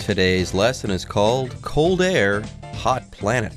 Today's lesson is called Cold Air, Hot Planet.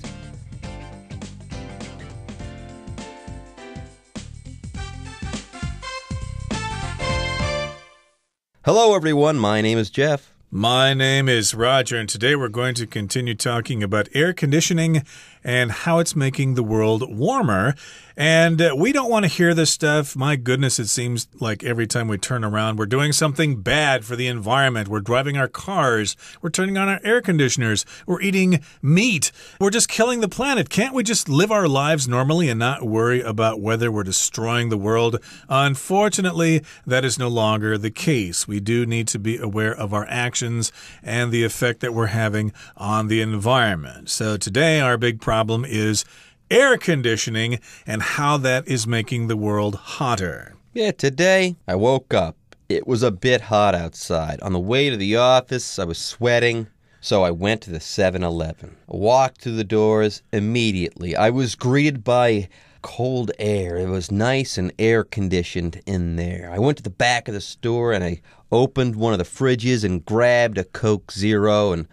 Hello, everyone. My name is Jeff. My name is Roger, and today we're going to continue talking about air conditioning and how it's making the world warmer. And we don't want to hear this stuff. My goodness, it seems like every time we turn around, we're doing something bad for the environment. We're driving our cars. We're turning on our air conditioners. We're eating meat. We're just killing the planet. Can't we just live our lives normally and not worry about whether we're destroying the world? Unfortunately, that is no longer the case. We do need to be aware of our actions and the effect that we're having on the environment. So today, our big problem is air conditioning and how that is making the world hotter. Yeah, today I woke up. It was a bit hot outside. On the way to the office, I was sweating, so I went to the 7-Eleven. I walked through the doors immediately. I was greeted by cold air. It was nice and air-conditioned in there. I went to the back of the store and I opened one of the fridges and grabbed a Coke Zero, and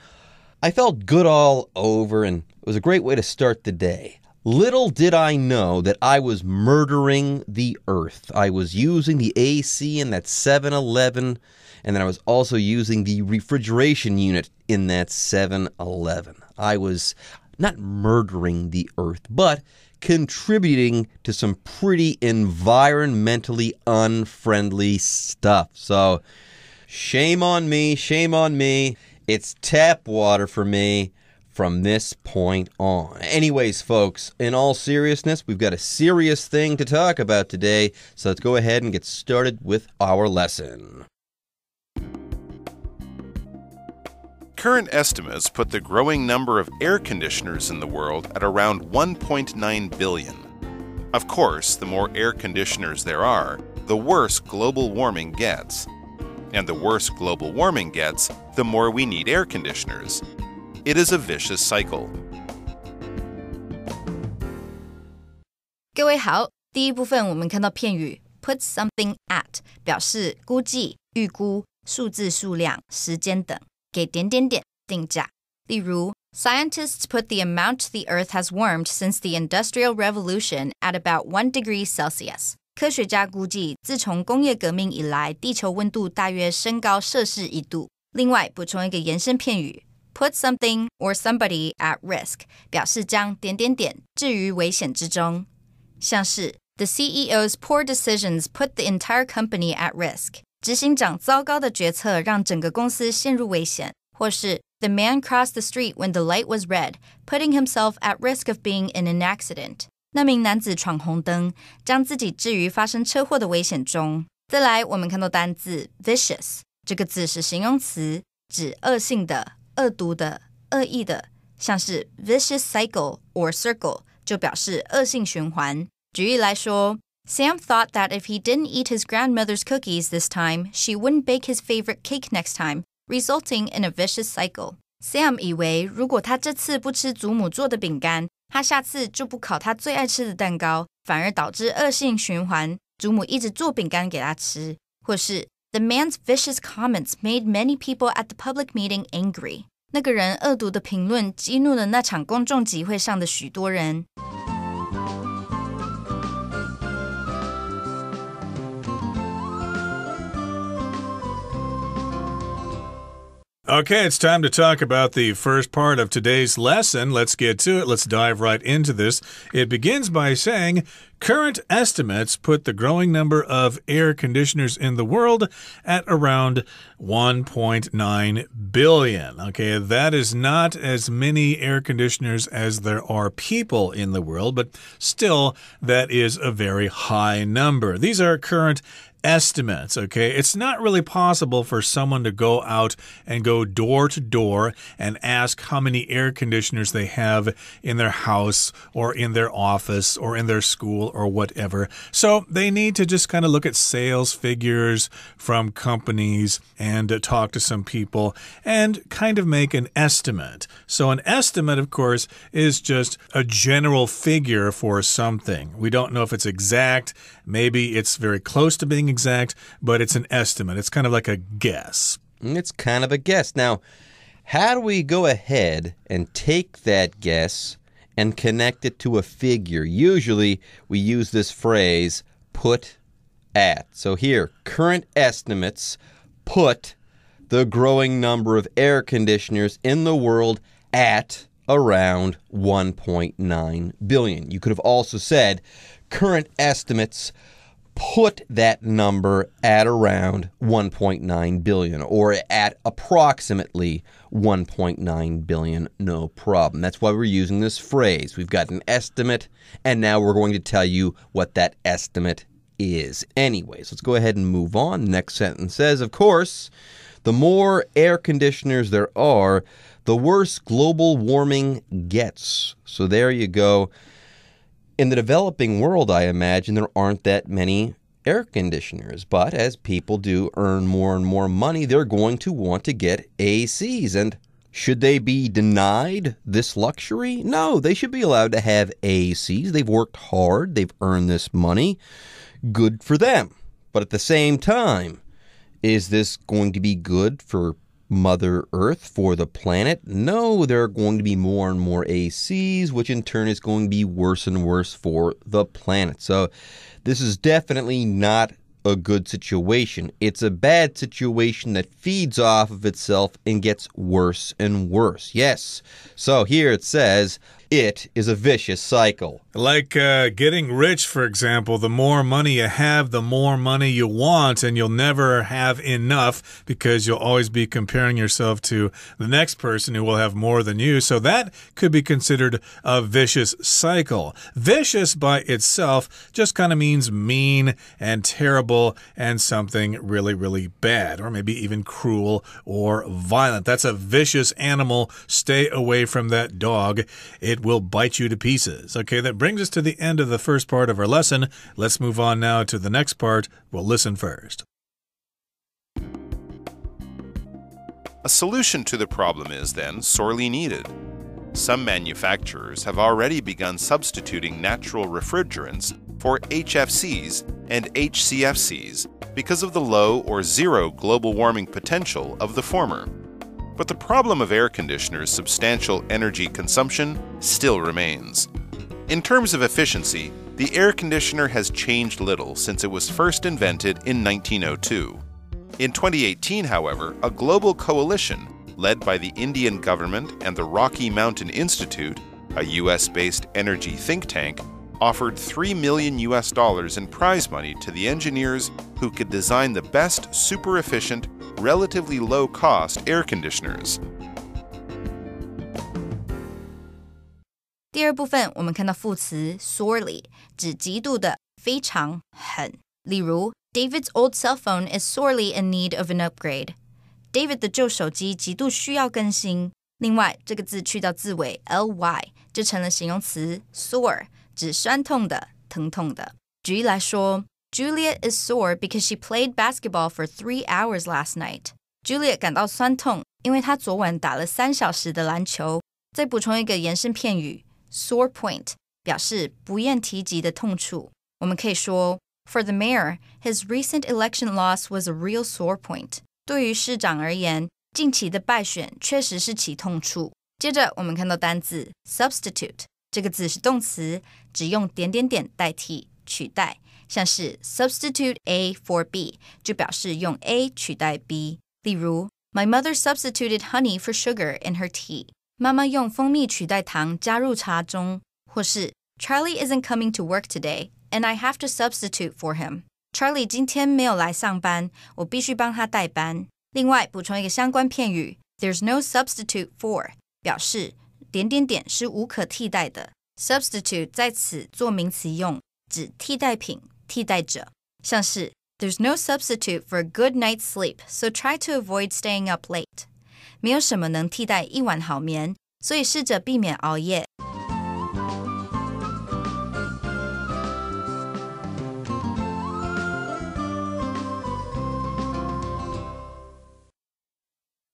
I felt good all over, and it was a great way to start the day. Little did I know that I was murdering the earth. I was using the AC in that 7-Eleven, and then I was also using the refrigeration unit in that 7-Eleven. I was not murdering the earth, but contributing to some pretty environmentally unfriendly stuff. So, shame on me, shame on me. It's tap water for me from this point on. Anyways, folks, in all seriousness, we've got a serious thing to talk about today, so let's go ahead and get started with our lesson. Current estimates put the growing number of air conditioners in the world at around 1.9 billion. Of course, the more air conditioners there are, the worse global warming gets. And the worse global warming gets, the more we need air conditioners. It is a vicious cycle. 各位好，第一部分我们看到片语 put something at 表示估计、预估、数字数量、时间等，给点点点定价。例如 Scientists put the amount the Earth has warmed since the Industrial Revolution at about 1 degree Celsius. 科学家估计，自从工业革命以来，地球温度大约升高摄氏1度。另外，补充一个延伸片语 put something or somebody at risk 表示将点点点置于危险之中，像是 The CEO's poor decisions put the entire company at risk 执行长糟糕的决策让整个公司陷入危险，或是 The man crossed the street when the light was red putting himself at risk of being in an accident 那名男子闯红灯将自己置于发生车祸的危险中。再来我们看到单字 vicious 这个字是形容词，指恶性的、恶毒的、恶意的，像是 vicious cycle or circle 就表示恶性循环。举例来说 Sam thought that if he didn't eat his grandmother's cookies this time, she wouldn't bake his favorite cake next time, resulting in a vicious cycle. Sam 以为如果他这次不吃祖母做的饼干，他下次就不烤他最爱吃的蛋糕，反而导致恶性循环，祖母一直做饼干给他吃。或是 The man's vicious comments made many people at the public meeting angry. 那个人恶毒的评论激怒了那场公众集会上的许多人。Okay, it's time to talk about the first part of today's lesson. Let's get to it. Let's dive right into this. It begins by saying, current estimates put the growing number of air conditioners in the world at around 1.9 billion. Okay, that is not as many air conditioners as there are people in the world, but still, that is a very high number. These are current estimates, okay? It's not really possible for someone to go out and go door to door and ask how many air conditioners they have in their house or in their office or in their school or whatever. So they need to just kind of look at sales figures from companies and talk to some people and kind of make an estimate. So an estimate, of course, is just a general figure for something. We don't know if it's exact. Maybe it's very close to being exact, but it's an estimate. It's kind of like a guess. It's kind of a guess. Now, how do we go ahead and take that guess and connect it to a figure? Usually, we use this phrase, put at. So here, current estimates put the growing number of air conditioners in the world at around 1.9 billion. You could have also said, current estimates put that number at around 1.9 billion or at approximately 1.9 billion, no problem. That's why we're using this phrase. We've got an estimate, and now we're going to tell you what that estimate is. Anyways, let's go ahead and move on. The next sentence says, of course, the more air conditioners there are, the worse global warming gets. So there you go. In the developing world, I imagine there aren't that many air conditioners. But as people do earn more and more money, they're going to want to get ACs. And should they be denied this luxury? No, they should be allowed to have ACs. They've worked hard. They've earned this money. Good for them. But at the same time, is this going to be good for Mother Earth, for the planet? No, there are going to be more and more ACs, which in turn is going to be worse and worse for the planet. So this is definitely not a good situation. It's a bad situation that feeds off of itself and gets worse and worse. Yes. So here it says, it is a vicious cycle. Like getting rich, for example, the more money you have, the more money you want, and you'll never have enough because you'll always be comparing yourself to the next person who will have more than you. So that could be considered a vicious cycle. Vicious by itself just kind of means mean and terrible and something really, really bad, or maybe even cruel or violent. That's a vicious animal. Stay away from that dog. It will bite you to pieces. Okay, that brings us to the end of the first part of our lesson. Let's move on now to the next part. We'll listen first. A solution to the problem is then sorely needed. Some manufacturers have already begun substituting natural refrigerants for HFCs and HCFCs because of the low or zero global warming potential of the former. But the problem of air conditioners' substantial energy consumption still remains. In terms of efficiency, the air conditioner has changed little since it was first invented in 1902. In 2018, however, a global coalition led by the Indian government and the Rocky Mountain Institute, a US-based energy think tank, offered $3 million in prize money to the engineers who could design the best super-efficient, relatively low-cost air conditioners. 第二部分我们看到副词 sorely 指极度的非常很，例如 David's old cell phone is sorely in need of an upgrade. David 的旧手机极度需要更新。另外这个字去掉字尾 ly 就成了形容词 sore 指酸痛的疼痛的。举例来说Juliet is sore because she played basketball for 3 hours last night. Juliet 感到酸痛，因为她昨晚打了3小时的篮球。再补充一个延伸片语 sore point 表示不厌提及的痛处。我们可以说 For the mayor, his recent election loss was a real sore point. 对于市长而言，近期的败选确实是其痛处。接着我们看到单字 substitute 这个字是动词，只用点点点代替取代，像是 substitute A for B 就表示用 A 取代 B。例如 My mother substituted honey for sugar in her tea. 妈妈用蜂蜜取代糖加入茶中。或是 Charlie isn't coming to work today, and I have to substitute for him. Charlie 今天没有来上班，我必须帮他代班。另外补充一个相关片语 There's no substitute for 表示点点点是无可替代的。Substitute 在此做名词用，指替代品、替代者。像是 There's no substitute for a good night's sleep, so try to avoid staying up late. 没有什么能替代一晚好眠，所以试着避免熬夜。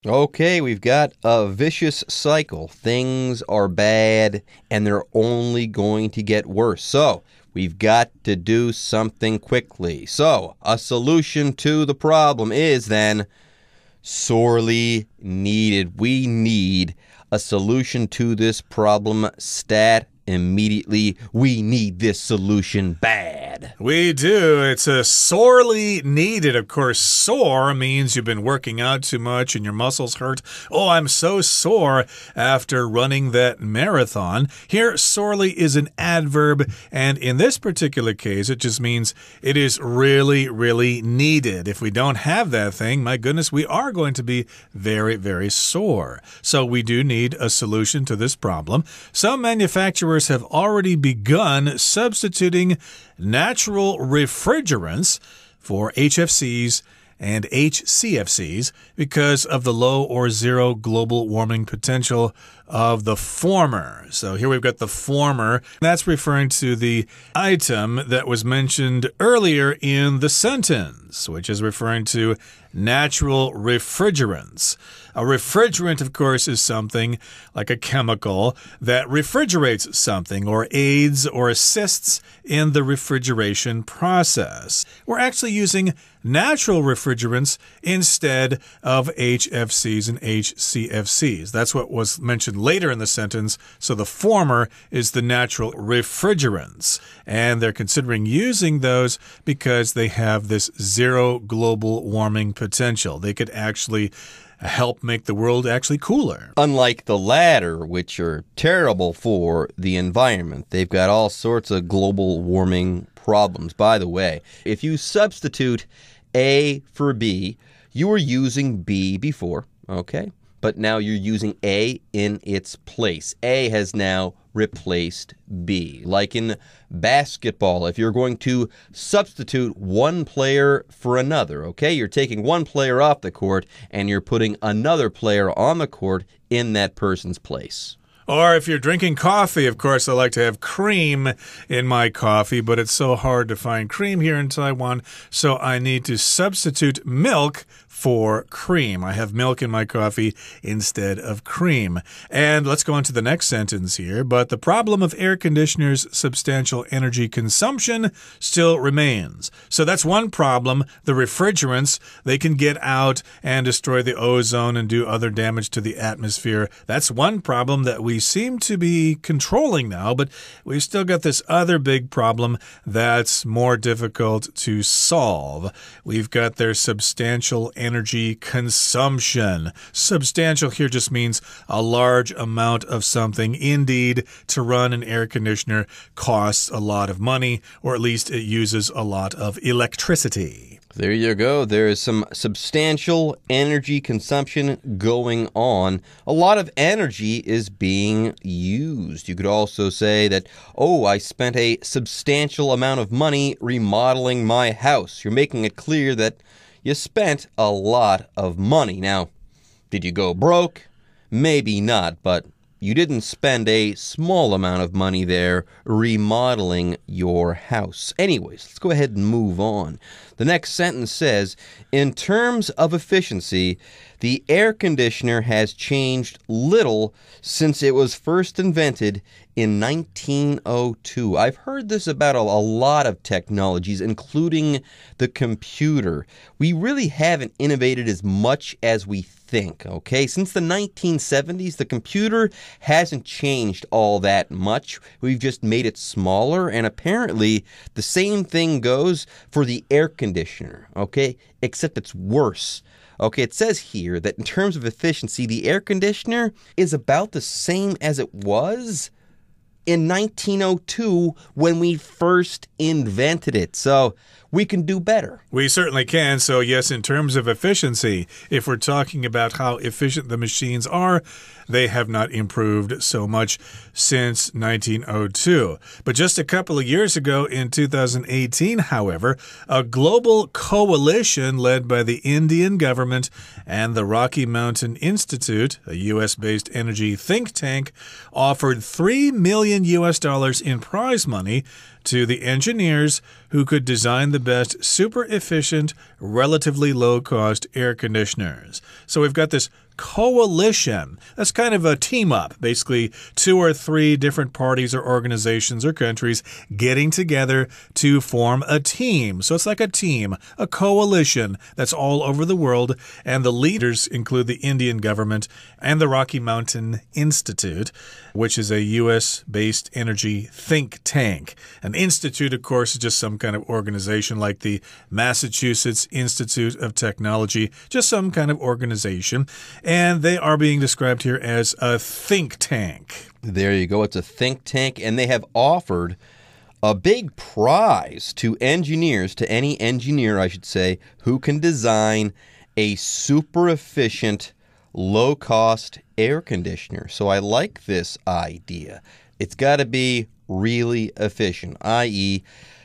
Okay, we've got a vicious cycle. Things are bad, and they're only going to get worse. So, we've got to do something quickly. So, a solution to the problem is then Sorely needed. We need a solution to this problem stat immediately. We need this solution bad. We do. It's a sorely needed. Of course, sore means you've been working out too much and your muscles hurt. Oh, I'm so sore after running that marathon. Here, sorely is an adverb, and in this particular case, it just means it is really, really needed. If we don't have that thing, my goodness, we are going to be very, very sore. So we do need a solution to this problem. Some manufacturers have already begun substituting natural refrigerants for HFCs and HCFCs because of the low or zero global warming potential of the former. So here we've got the former. That's referring to the item that was mentioned earlier in the sentence, which is referring to natural refrigerants. A refrigerant, of course, is something like a chemical that refrigerates something or aids or assists in the refrigeration process. We're actually using natural refrigerants instead of HFCs and HCFCs. That's what was mentioned later in the sentence. So the former is the natural refrigerants. And they're considering using those because they have this zero global warming potential. They could actually help make the world actually cooler. Unlike the latter, which are terrible for the environment. They've got all sorts of global warming problems. By the way, if you substitute A for B, you were using B before, okay? But now you're using A in its place. A has now replaced B. Like in basketball, if you're going to substitute one player for another, okay? You're taking one player off the court and you're putting another player on the court in that person's place. Or if you're drinking coffee, of course, I like to have cream in my coffee, but it's so hard to find cream here in Taiwan, so I need to substitute milk for cream. I have milk in my coffee instead of cream. And let's go on to the next sentence here. But the problem of air conditioners' substantial energy consumption still remains. So that's one problem. The refrigerants, they can get out and destroy the ozone and do other damage to the atmosphere. That's one problem that we seem to be controlling now, but we've still got this other big problem that's more difficult to solve. We've got their substantial energy consumption. Substantial here just means a large amount of something. Indeed, to run an air conditioner costs a lot of money, or at least it uses a lot of electricity. There you go. There is some substantial energy consumption going on. A lot of energy is being used. You could also say that, oh, I spent a substantial amount of money remodeling my house. You're making it clear that you spent a lot of money. Now, did you go broke? Maybe not, but you didn't spend a small amount of money there remodeling your house. Anyways, let's go ahead and move on. The next sentence says, in terms of efficiency, the air conditioner has changed little since it was first invented in 1902. I've heard this about a lot of technologies, including the computer. We really haven't innovated as much as we think, okay? Since the 1970s, the computer hasn't changed all that much. We've just made it smaller, and apparently the same thing goes for the air conditioner, okay? Except it's worse. Okay, it says here that in terms of efficiency, the air conditioner is about the same as it was in 1902 when we first invented it. So we can do better. We certainly can. So yes, in terms of efficiency, if we're talking about how efficient the machines are, they have not improved so much since 1902. But just a couple of years ago, in 2018, however, a global coalition led by the Indian government and the Rocky Mountain Institute, a US-based energy think tank, offered $3 million in prize money to the engineers who could design the best super efficient, relatively low-cost air conditioners. So we've got this coalition. That's kind of a team up. Basically, 2 or 3 different parties or organizations or countries getting together to form a team. So it's like a team, a coalition that's all over the world. And the leaders include the Indian government and the Rocky Mountain Institute, which is a U.S.-based energy think tank. An institute, of course, is just some kind of organization like the Massachusetts Institute of Technology, just some kind of organization. And they are being described here as a think tank. There you go. It's a think tank, and they have offered a big prize to engineers, to any engineer, I should say, who can design a super efficient, low-cost air conditioner. So I like this idea. It's got to be really efficient, i.e.,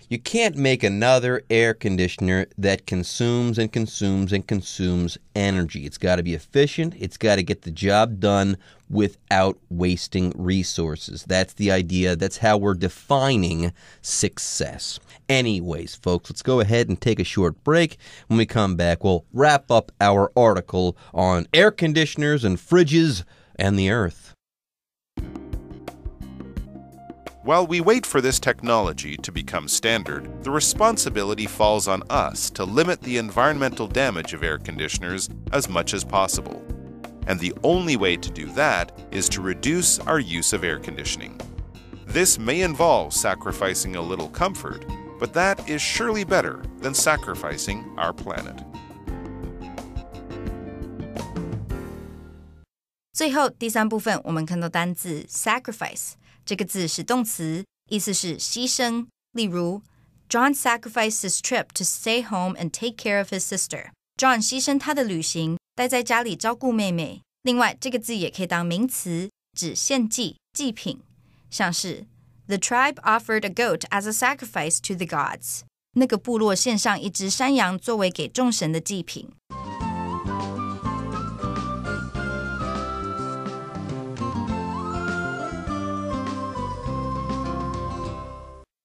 you can't make another air conditioner that consumes and consumes and consumes energy. It's got to be efficient. It's got to get the job done without wasting resources. That's the idea. That's how we're defining success. Anyways, folks, let's go ahead and take a short break. When we come back, we'll wrap up our article on air conditioners and fridges and the earth. While we wait for this technology to become standard, the responsibility falls on us to limit the environmental damage of air conditioners as much as possible. And the only way to do that is to reduce our use of air conditioning. This may involve sacrificing a little comfort, but that is surely better than sacrificing our planet. 最后第3部分，我们看到单字 sacrifice。这个字是动词，意思是牺牲。例如 John sacrificed his trip to stay home and take care of his sister. John 牺牲他的旅行，待在家里照顾妹妹。另外，这个字也可以当名词，指献祭、祭品，像是 The tribe offered a goat as a sacrifice to the gods. 那个部落献上一只山羊作为给众神的祭品。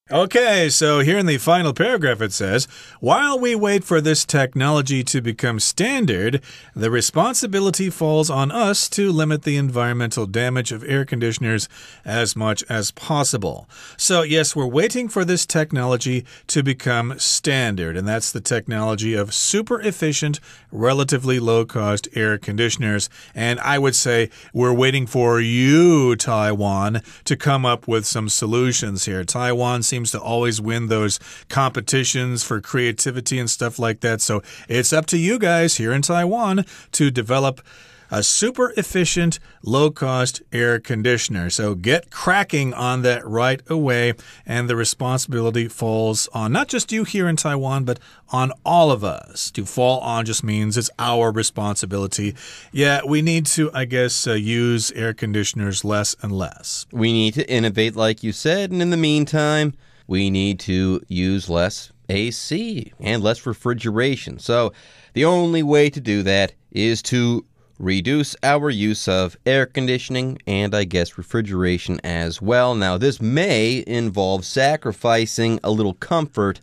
Okay, so here in the final paragraph it says, while we wait for this technology to become standard, the responsibility falls on us to limit the environmental damage of air conditioners as much as possible. So yes, we're waiting for this technology to become standard, and that's the technology of super efficient, relatively low-cost air conditioners. And I would say we're waiting for you, Taiwan, to come up with some solutions here. Taiwan seems to always win those competitions for creativity and stuff like that. So it's up to you guys here in Taiwan to develop a super efficient, low-cost air conditioner. So get cracking on that right away, and the responsibility falls on not just you here in Taiwan, but on all of us. To fall on just means it's our responsibility. Yeah, we need to, I guess, use air conditioners less and less. We need to innovate, like you said, and in the meantime, we need to use less AC and less refrigeration. So the only way to do that is to reduce our use of air conditioning and, I guess, refrigeration as well. Now, this may involve sacrificing a little comfort,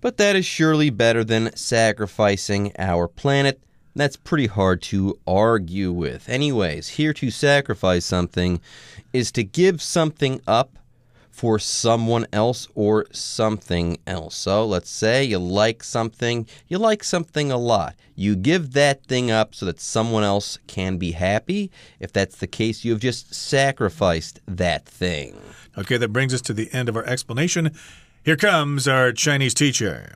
but that is surely better than sacrificing our planet. That's pretty hard to argue with. Anyways, here to sacrifice something is to give something up for someone else or something else. So let's say you like something a lot. You give that thing up so that someone else can be happy. If that's the case, you have just sacrificed that thing. Okay, that brings us to the end of our explanation. Here comes our Chinese teacher.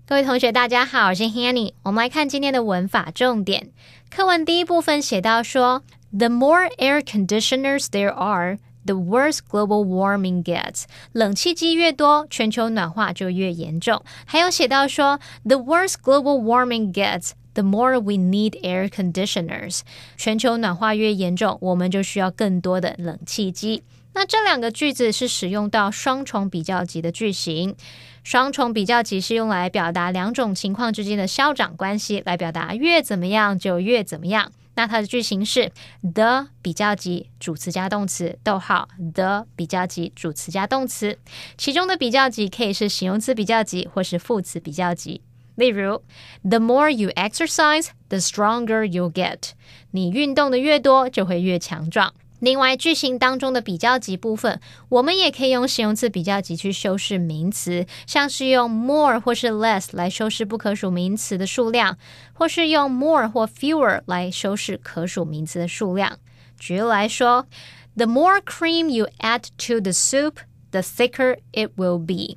各位同学大家好，我是 Hanny。 我们来看今天的文法重点。课文第一部分写到说 The more air conditioners there are, the worse global warming gets. 冷气机越多，全球暖化就越严重。还有写到说 The worse global warming gets, the more we need air conditioners. 全球暖化越严重，我们就需要更多的冷气机。那这两个句子是使用到双重比较级的句型。双重比较级是用来表达两种情况之间的消长关系，来表达越怎么样就越怎么样。那它的句型是 the 比较级主词加动词，逗号 the 比较级主词加动词，其中的比较级可以是形容词比较级或是副词比较级。例如 The more you exercise, the stronger you'll get. 你运动的越多，就会越强壮。另外，句型当中的比较级部分，我们也可以用形容词比较级去修饰名词，像是用 more 或是 less 来修饰不可数名词的数量，或是用 more 或 fewer 来修饰可数名词的数量。举例来说 The more cream you add to the soup, the thicker it will be.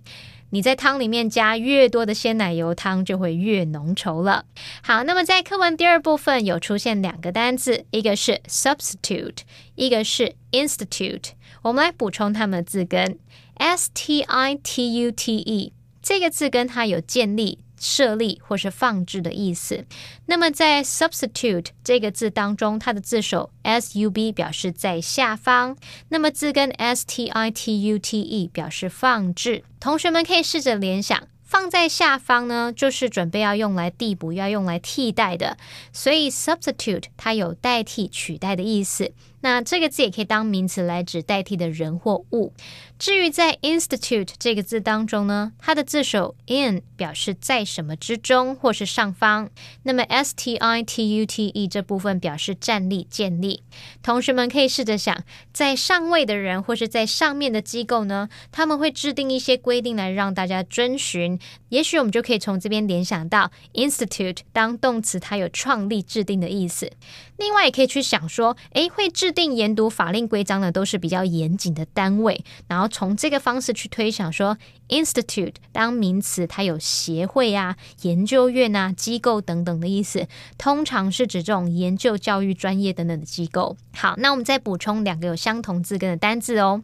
你在汤里面加越多的鲜奶油，汤就会越浓稠了。好，那么在课文第二部分有出现两个单字，一个是 substitute， 一个是 institute。我们来补充它们的字根 stitute， 这个字根它有建立、设立或是放置的意思。那么在 substitute 这个字当中，它的字首 sub 表示在下方，那么字根 stitute 表示放置。同学们可以试着联想，放在下方呢，就是准备要用来递补，要用来替代的，所以 substitute 它有代替、取代的意思。那这个字也可以当名词来指代替的人或物。至于在 institute 这个字当中呢，它的字首 in 表示在什么之中或是上方，那么 stitute 这部分表示站立、建立。同学们可以试着想，在上位的人或是在上面的机构呢，他们会制定一些规定来让大家遵循，也许我们就可以从这边联想到 institute 当动词它有创立、制定的意思。另外也可以去想说，会制定研读法令规章的都是比较严谨的单位，然后从这个方式去推想说 institute 当名词它有协会啊、研究院啊、机构等等的意思，通常是指这种研究、教育、专业等等的机构。好，那我们再补充两个有相同字根的单字哦。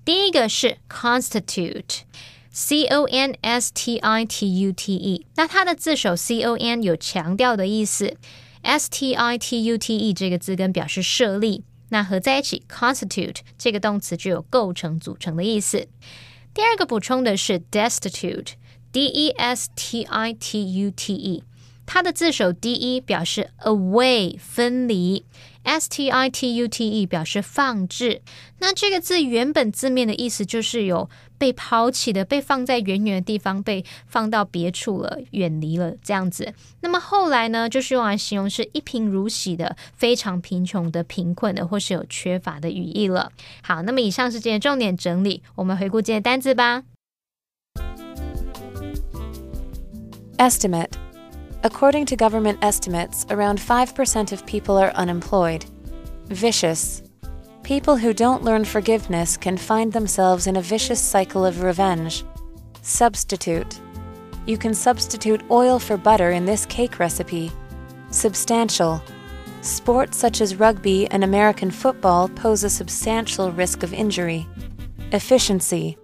第一个是 constitute， constitute， 那它的字首 con 有强调的意思， stitute 这个字根表示设立，那合在一起 constitute 这个动词就有构成、组成的意思。第二个补充的是 destitute， destitute， 它的字首 de 表示 away 分离， stitute 表示放置。那这个字原本字面的意思就是有被抛弃的，被放在远远的地方，被放到别处了，远离了这样子。那么后来呢，就是用来形容是一贫如洗的、非常贫穷的、贫困的，或是有缺乏的语义了。好，那么以上是今天的重点整理，我们回顾今天的单字吧。Estimate. According to government estimates, around 5% of people are unemployed. Vicious. People who don't learn forgiveness can find themselves in a vicious cycle of revenge. Substitute. You can substitute oil for butter in this cake recipe. Substantial. Sports such as rugby and American football pose a substantial risk of injury. Efficiency.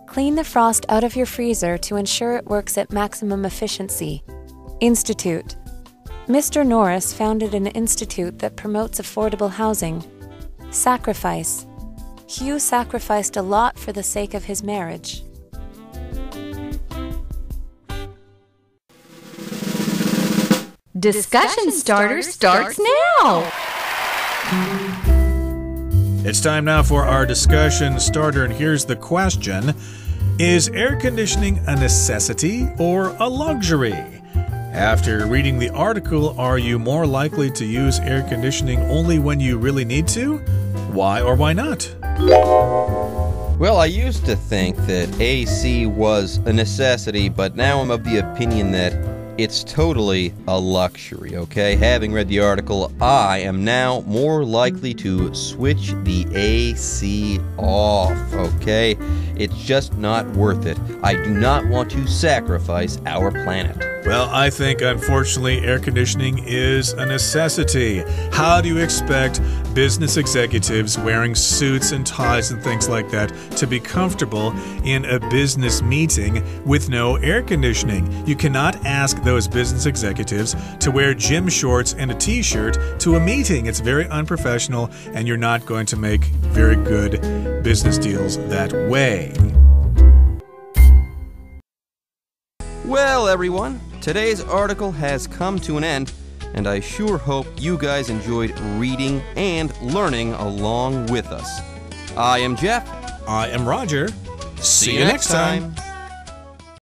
Clean the frost out of your freezer to ensure it works at maximum efficiency. Institute. Mr. Norris founded an institute that promotes affordable housing. Sacrifice. Hugh sacrificed a lot for the sake of his marriage. Discussion starter starts now! It's time now for our discussion starter, and here's the question. Is air conditioning a necessity or a luxury? After reading the article, are you more likely to use air conditioning only when you really need to? Why or why not? Well, I used to think that AC was a necessity, but now I'm of the opinion that it's totally a luxury, okay? Having read the article, I am now more likely to switch the AC off, okay? It's just not worth it. I do not want to sacrifice our planet. Well, I think, unfortunately, air conditioning is a necessity. How do you expect business executives wearing suits and ties and things like that to be comfortable in a business meeting with no air conditioning? You cannot ask those business executives to wear gym shorts and a t-shirt to a meeting. It's very unprofessional, and you're not going to make very good business deals that way. Well, everyone, today's article has come to an end. And I sure hope you guys enjoyed reading and learning along with us. I am Jeff. I am Roger. See you next time.